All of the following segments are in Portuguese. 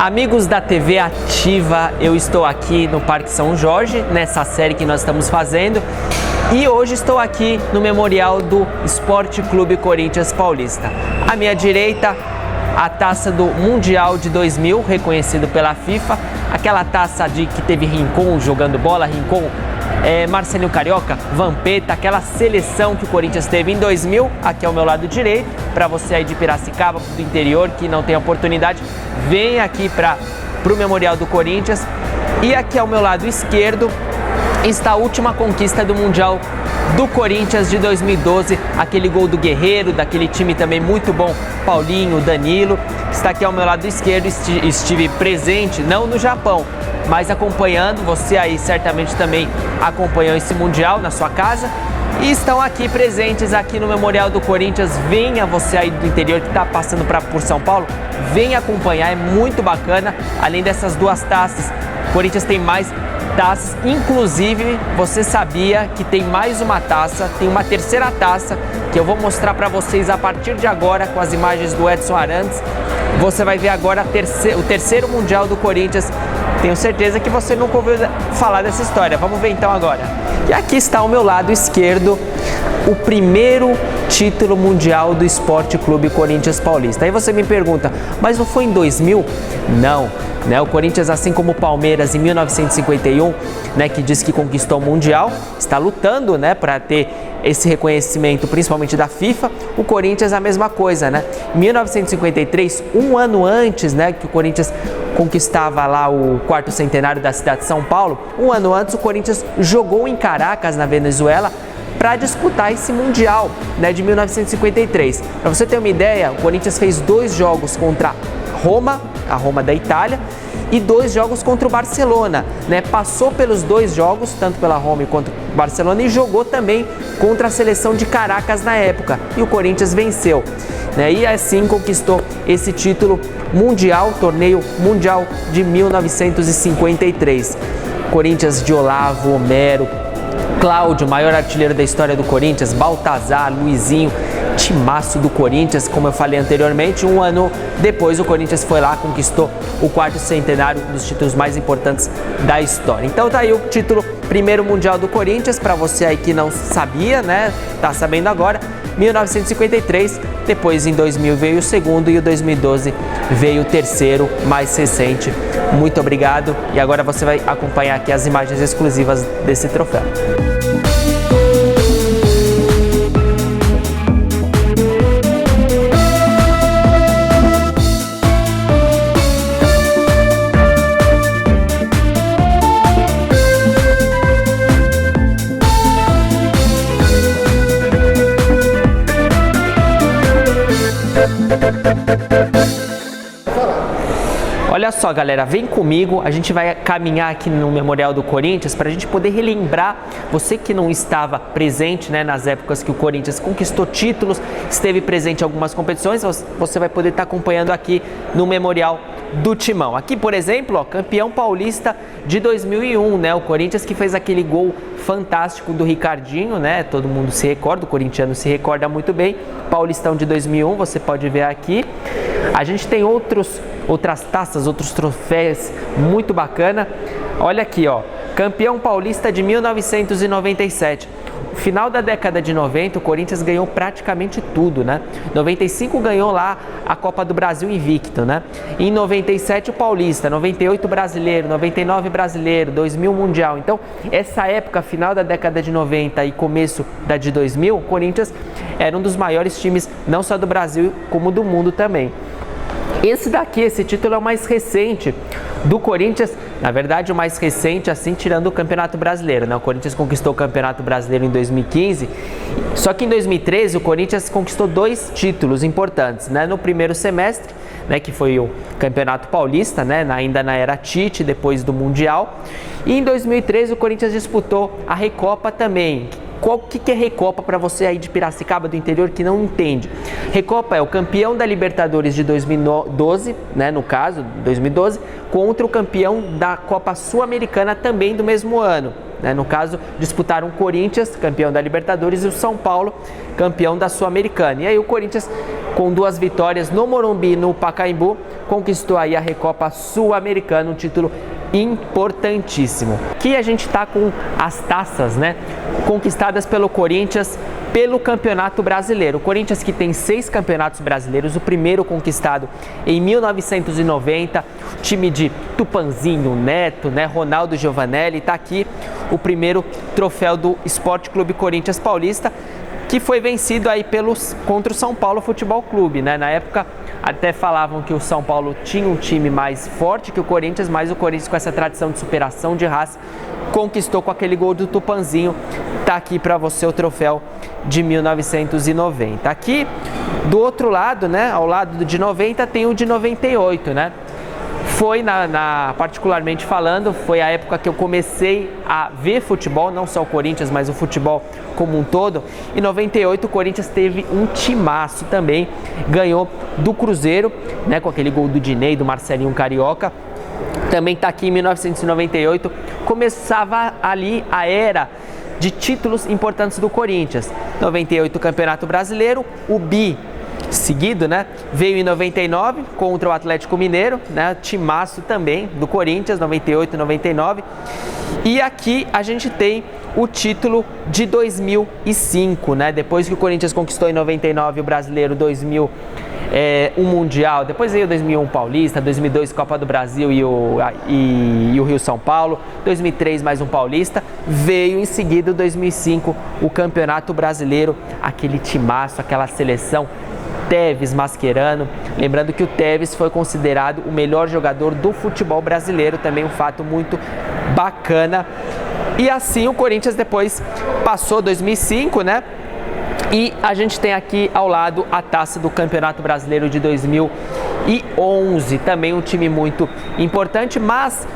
Amigos da TV Ativa, eu estou aqui no Parque São Jorge, nessa série que nós estamos fazendo, e hoje estou aqui no Memorial do Esporte Clube Corinthians Paulista. À minha direita, a taça do Mundial de 2000, reconhecido pela FIFA, aquela taça que teve Rincon jogando bola, Rincon, Marcelinho Carioca, Vampeta, aquela seleção que o Corinthians teve em 2000, aqui ao meu lado direito. Para você aí de Piracicaba, do interior, que não tem oportunidade, vem aqui para o Memorial do Corinthians. E aqui ao meu lado esquerdo está a última conquista do Mundial do Corinthians de 2012, aquele gol do Guerreiro, daquele time também muito bom, Paulinho, Danilo. Está aqui ao meu lado esquerdo, estive presente, não no Japão, mas acompanhando, você aí certamente também acompanhou esse Mundial na sua casa. E estão aqui presentes aqui no Memorial do Corinthians. Venha você aí do interior que está passando por São Paulo, venha acompanhar, é muito bacana. Além dessas duas taças, o Corinthians tem mais taças, inclusive você sabia que tem mais uma taça, tem uma terceira taça que eu vou mostrar para vocês a partir de agora com as imagens do Edson Arantes. Você vai ver agora o terceiro Mundial do Corinthians. Tenho certeza que você nunca ouviu falar dessa história. Vamos ver então agora. E aqui está ao meu lado esquerdo o primeiro título mundial do Esporte Clube Corinthians Paulista. Aí você me pergunta, mas não foi em 2000? Não, né? O Corinthians, assim como o Palmeiras em 1951, né, que diz que conquistou o Mundial, está lutando, né, para ter esse reconhecimento, principalmente da FIFA. O Corinthians a mesma coisa, né? Em 1953, um ano antes, né, que o Corinthians conquistava lá o quarto centenário da cidade de São Paulo, um ano antes o Corinthians jogou em Caracas, na Venezuela, para disputar esse Mundial, né, de 1953. Para você ter uma ideia, o Corinthians fez 2 jogos contra Roma, a Roma da Itália, e 2 jogos contra o Barcelona, né? Passou pelos 2 jogos, tanto pela Roma quanto o Barcelona, e jogou também contra a seleção de Caracas na época, e o Corinthians venceu, né? E assim conquistou esse título mundial, torneio mundial de 1953. Corinthians de Olavo, Homero, Cláudio, maior artilheiro da história do Corinthians, Baltazar, Luizinho, timaço do Corinthians, como eu falei anteriormente. Um ano depois o Corinthians foi lá, conquistou o quarto centenário, um dos títulos mais importantes da história. Então tá aí o título primeiro mundial do Corinthians, para você aí que não sabia, né, tá sabendo agora. 1953, depois em 2000 veio o segundo e em 2012 veio o terceiro, mais recente. Muito obrigado, e agora você vai acompanhar aqui as imagens exclusivas desse troféu. Olha só, galera, vem comigo, a gente vai caminhar aqui no Memorial do Corinthians para a gente poder relembrar, você que não estava presente, né, nas épocas que o Corinthians conquistou títulos, esteve presente em algumas competições, você vai poder estar acompanhando aqui no Memorial do Timão. Aqui, por exemplo, ó, campeão paulista de 2001, né, o Corinthians que fez aquele gol fantástico do Ricardinho, né, todo mundo se recorda, o corintiano se recorda muito bem, Paulistão de 2001, você pode ver aqui. A gente tem outras taças, outros troféus muito bacana. Olha aqui, ó, campeão paulista de 1997. No final da década de 90, o Corinthians ganhou praticamente tudo, né? 95 ganhou lá a Copa do Brasil invicto, né? Em 97 o Paulista, 98 Brasileiro, 99 Brasileiro, 2000 Mundial. Então, essa época, final da década de 90 e começo da de 2000, o Corinthians era um dos maiores times, não só do Brasil, como do mundo também. Esse título é o mais recente do Corinthians, na verdade o mais recente, assim, tirando o Campeonato Brasileiro, né? O Corinthians conquistou o Campeonato Brasileiro em 2015, só que em 2013 o Corinthians conquistou 2 títulos importantes, né? No primeiro semestre, né, que foi o Campeonato Paulista, né, ainda na era Tite, depois do Mundial, e em 2013 o Corinthians disputou a Recopa também. O que é Recopa para você aí de Piracicaba, do interior, que não entende? Recopa é o campeão da Libertadores de 2012, né, no caso, 2012, contra o campeão da Copa Sul-Americana também do mesmo ano. né? No caso, disputaram o Corinthians, campeão da Libertadores, e o São Paulo, campeão da Sul-Americana. E aí o Corinthians, com 2 vitórias no Morumbi e no Pacaembu, conquistou aí a Recopa Sul-Americana, um título importantíssimo. Aqui a gente está com as taças, né, conquistadas pelo Corinthians pelo Campeonato Brasileiro. O Corinthians, que tem 6 campeonatos brasileiros, o primeiro conquistado em 1990, time de Tupanzinho, Neto, né, Ronaldo Giovanelli, está aqui o primeiro troféu do Sport Clube Corinthians Paulista, que foi vencido aí contra o São Paulo Futebol Clube, né? Na época até falavam que o São Paulo tinha um time mais forte que o Corinthians, mas o Corinthians, com essa tradição de superação de raça, conquistou com aquele gol do Tupanzinho. Tá aqui para você o troféu de 1990. Aqui do outro lado, né, ao lado de 90, tem o de 98, né? Foi, particularmente falando, foi a época que eu comecei a ver futebol, não só o Corinthians, mas o futebol como um todo. Em 98 o Corinthians teve um timaço também, ganhou do Cruzeiro, né, com aquele gol do Dinei, do Marcelinho Carioca. Também está aqui em 1998, começava ali a era de títulos importantes do Corinthians. 98 Campeonato Brasileiro, o bi seguido, né, veio em 99 contra o Atlético Mineiro, né, timaço também do Corinthians, 98 e 99. E aqui a gente tem o título de 2005, né, depois que o Corinthians conquistou em 99 o Brasileiro, 2000 um Mundial, depois veio 2001 Paulista, 2002 Copa do Brasil e o Rio São Paulo, 2003 mais um Paulista, veio em seguida 2005 o Campeonato Brasileiro, aquele timaço, aquela seleção, Tevez, Mascherano. Lembrando que o Tevez foi considerado o melhor jogador do futebol brasileiro, também um fato muito bacana. E assim o Corinthians depois passou 2005, né? E a gente tem aqui ao lado a taça do Campeonato Brasileiro de 2011, também um time muito importante, mas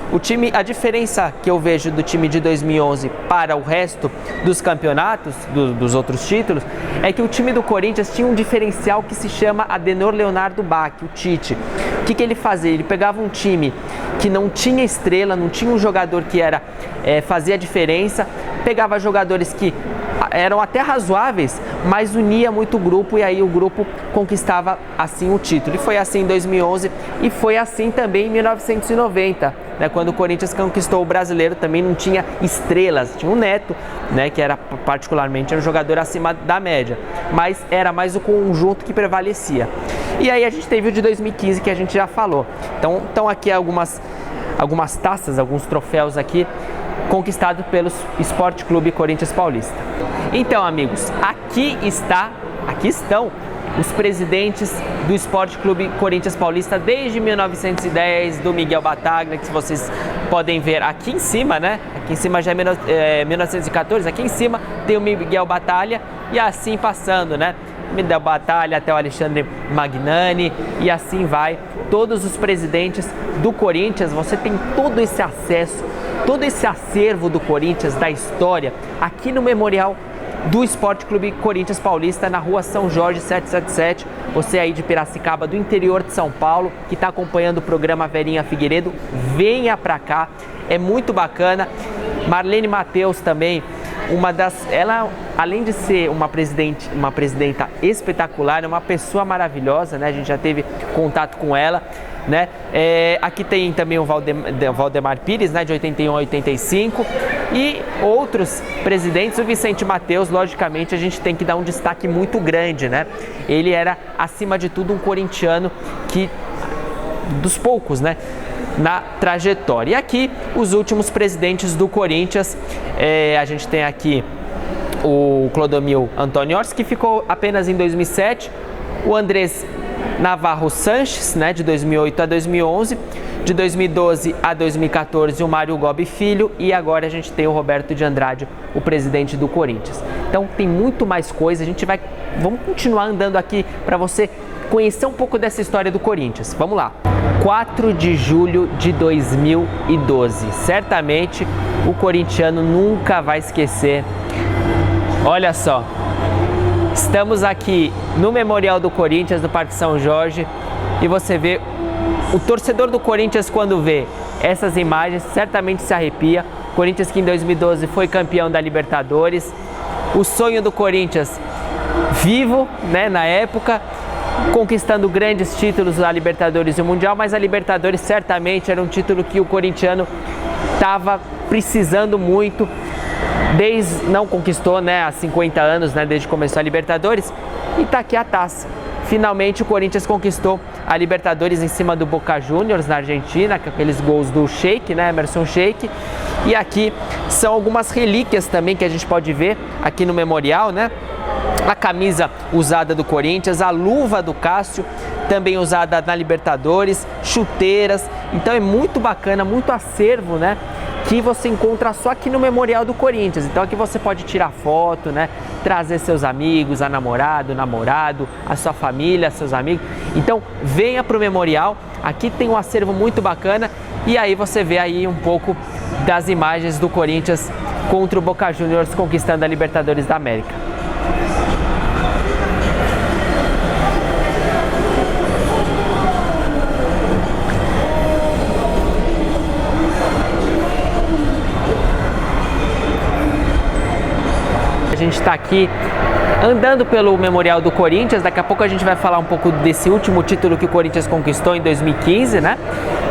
a diferença que eu vejo do time de 2011 para o resto dos campeonatos, dos outros títulos, é que o time do Corinthians tinha um diferencial que se chama Adenor Leonardo Bach, o Tite. O que ele fazia? Ele pegava um time que não tinha estrela, não tinha um jogador que fazia a diferença, pegava jogadores que eram até razoáveis, mas unia muito o grupo, e aí o grupo conquistava assim o título. E foi assim em 2011 e foi assim também em 1990, né, quando o Corinthians conquistou o Brasileiro. Também não tinha estrelas, tinha o Neto, né, que era um jogador acima da média, mas era mais o conjunto que prevalecia. E aí a gente teve o de 2015, que a gente já falou. Então aqui algumas taças, alguns troféus aqui conquistado pelo Sport Clube Corinthians Paulista. Então, amigos, aqui estão os presidentes do Sport Clube Corinthians Paulista desde 1910, do Miguel Bataglia, que vocês podem ver aqui em cima, né? Aqui em cima já é 1914, aqui em cima tem o Miguel Bataglia, e assim passando, né? Miguel Bataglia até o Alexandre Magnani, e assim vai. Todos os presidentes do Corinthians, você tem todo esse acesso, todo esse acervo do Corinthians, da história, aqui no Memorial do Sport Clube Corinthians Paulista, na rua São Jorge 777. Você aí de Piracicaba, do interior de São Paulo, que está acompanhando o programa Verinha Figueiredo, venha pra cá, é muito bacana. Marlene Matheus também, ela, além de ser uma presidenta espetacular, é uma pessoa maravilhosa, né? A gente já teve contato com ela, né? Aqui tem também o Valdemar Pires, né, de 81 a 85, e outros presidentes. O Vicente Matheus, logicamente, a gente tem que dar um destaque muito grande, né? Ele era, acima de tudo, um corintiano dos poucos, né, na trajetória. E aqui os últimos presidentes do Corinthians, a gente tem aqui o Clodomiro Antônio Orsi, que ficou apenas em 2007, o Andrés Navarro Sanches, né, de 2008 a 2011, de 2012 a 2014 o Mário Gobi Filho, e agora a gente tem o Roberto de Andrade, o presidente do Corinthians. Então tem muito mais coisa, vamos continuar andando aqui para você conhecer um pouco dessa história do Corinthians. Vamos lá. 4 de julho de 2012, certamente o corintiano nunca vai esquecer. Olha só, estamos aqui no Memorial do Corinthians, no Parque São Jorge, e você vê o torcedor do Corinthians, quando vê essas imagens, certamente se arrepia. Corinthians que em 2012 foi campeão da Libertadores. O sonho do Corinthians vivo, né, na época, conquistando grandes títulos da Libertadores e o Mundial, mas a Libertadores certamente era um título que o corintiano estava precisando muito. Não conquistou, né, há 50 anos, né, desde que começou a Libertadores, e tá aqui a taça. Finalmente o Corinthians conquistou a Libertadores em cima do Boca Juniors na Argentina, com aqueles gols do Sheik, né, Emerson Sheik. E aqui são algumas relíquias também que a gente pode ver aqui no memorial, né? A camisa usada do Corinthians, a luva do Cássio, também usada na Libertadores, chuteiras. Então é muito bacana, muito acervo, né, que você encontra só aqui no Memorial do Corinthians. Então aqui você pode tirar foto, né, trazer seus amigos, a namorada, o namorado, a sua família, seus amigos. Então venha para o Memorial, aqui tem um acervo muito bacana e aí você vê aí um pouco das imagens do Corinthians contra o Boca Juniors conquistando a Libertadores da América. A gente está aqui andando pelo Memorial do Corinthians. Daqui a pouco a gente vai falar um pouco desse último título que o Corinthians conquistou em 2015, né?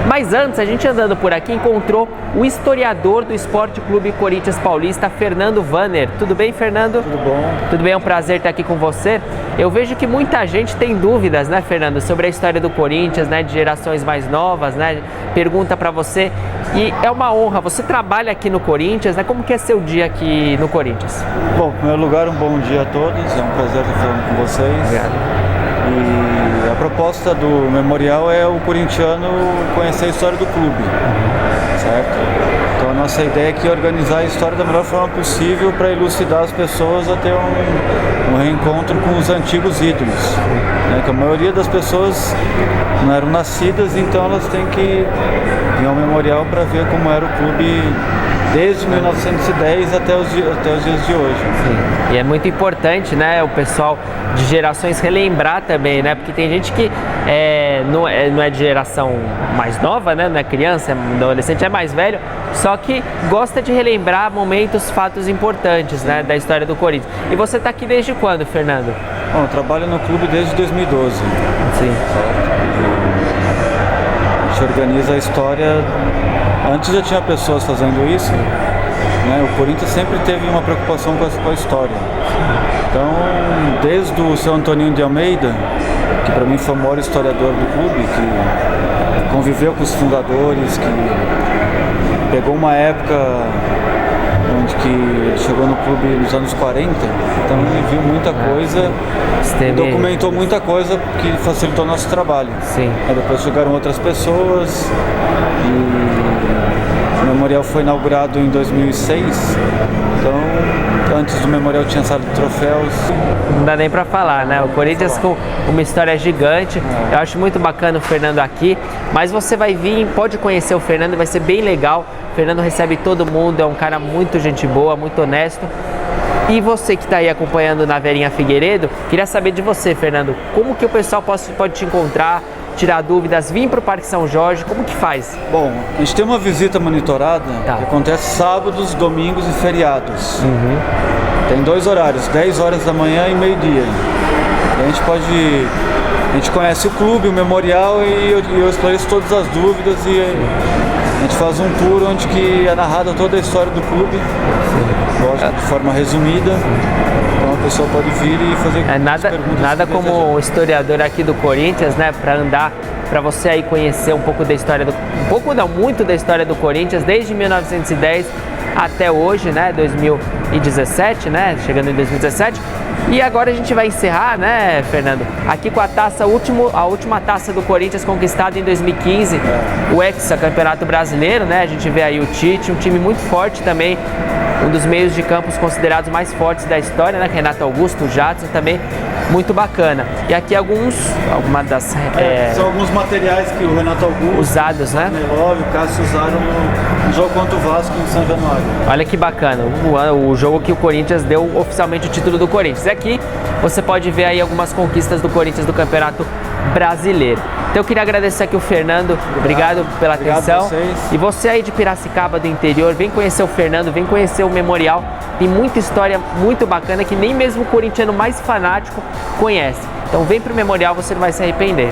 Mas antes, a gente andando por aqui encontrou o historiador do Esporte Clube Corinthians Paulista, Fernando Vanner. Tudo bem, Fernando? Tudo bom. Tudo bem, é um prazer estar aqui com você. Eu vejo que muita gente tem dúvidas, né, Fernando, sobre a história do Corinthians, né, de gerações mais novas, né? Pergunta para você. E é uma honra, você trabalha aqui no Corinthians, né? Como que é seu dia aqui no Corinthians? Bom, em primeiro lugar, um bom dia a todos, é um prazer estar falando com vocês. Obrigado. E a proposta do memorial é o corintiano conhecer a história do clube, certo? Então a nossa ideia é que organizar a história da melhor forma possível para elucidar as pessoas a ter um reencontro com os antigos ídolos, né? Que a maioria das pessoas não eram nascidas, então elas têm que ir ao memorial para ver como era o clube desde 1910 até os dias de hoje. Sim. E é muito importante, né, o pessoal de gerações relembrar também, né, porque tem gente que não é de geração mais nova, né, não é criança, é adolescente, é mais velho, só que gosta de relembrar momentos, fatos importantes, né, da história do Corinthians. E você está aqui desde quando, Fernando? Bom, eu trabalho no clube desde 2012. Sim. A gente organiza a história. Antes já tinha pessoas fazendo isso, né? O Corinthians sempre teve uma preocupação com a história. Então, desde o seu Antoninho de Almeida, que para mim foi o maior historiador do clube, que conviveu com os fundadores, que pegou uma época onde que ele chegou no clube nos anos 40, então ele viu muita coisa, documentou muita coisa que facilitou o nosso trabalho. Sim. Aí depois chegaram outras pessoas e o memorial foi inaugurado em 2006, então antes do memorial tinha sala de troféus. Não dá nem pra falar, né? O Corinthians com uma história gigante. Eu acho muito bacana o Fernando aqui, mas você vai vir, pode conhecer o Fernando, vai ser bem legal. O Fernando recebe todo mundo, é um cara muito gente boa, muito honesto. E você que está aí acompanhando na Verinha Figueiredo, queria saber de você, Fernando, como que o pessoal pode te encontrar, tirar dúvidas, vir para o Parque São Jorge, como que faz? Bom, a gente tem uma visita monitorada que acontece sábados, domingos e feriados. Tem 2 horários, 10 horas da manhã e meio-dia. A gente conhece o clube, o memorial e eu esclareço todas as dúvidas e a gente faz um tour onde que é narrada toda a história do clube, lógico, de forma resumida. Então a pessoa pode vir e fazer perguntas. Nada como historiador aqui do Corinthians, né, para andar, para você aí conhecer um pouco da história muito da história do Corinthians, desde 1910 até hoje, né, 2017, né, chegando em 2017. E agora a gente vai encerrar, né, Fernando, aqui com a última taça do Corinthians conquistada em 2015, o Hexa Campeonato Brasileiro, né? A gente vê aí o Tite, um time muito forte também, um dos meios de campos considerados mais fortes da história, né? Renato Augusto, o Jadson também, muito bacana. E aqui são alguns materiais que o Renato Augusto, usados, né? O Cássio usaram no jogo contra o Vasco em São Januário. Olha que bacana, o jogo que o Corinthians deu oficialmente o título do Corinthians. E aqui você pode ver aí algumas conquistas do Corinthians do Campeonato brasileiro. Então eu queria agradecer aqui o Fernando, obrigado pela atenção. E você aí de Piracicaba do interior, vem conhecer o Fernando, vem conhecer o memorial. Tem muita história muito bacana que nem mesmo o corintiano mais fanático conhece. Então vem pro memorial, você não vai se arrepender.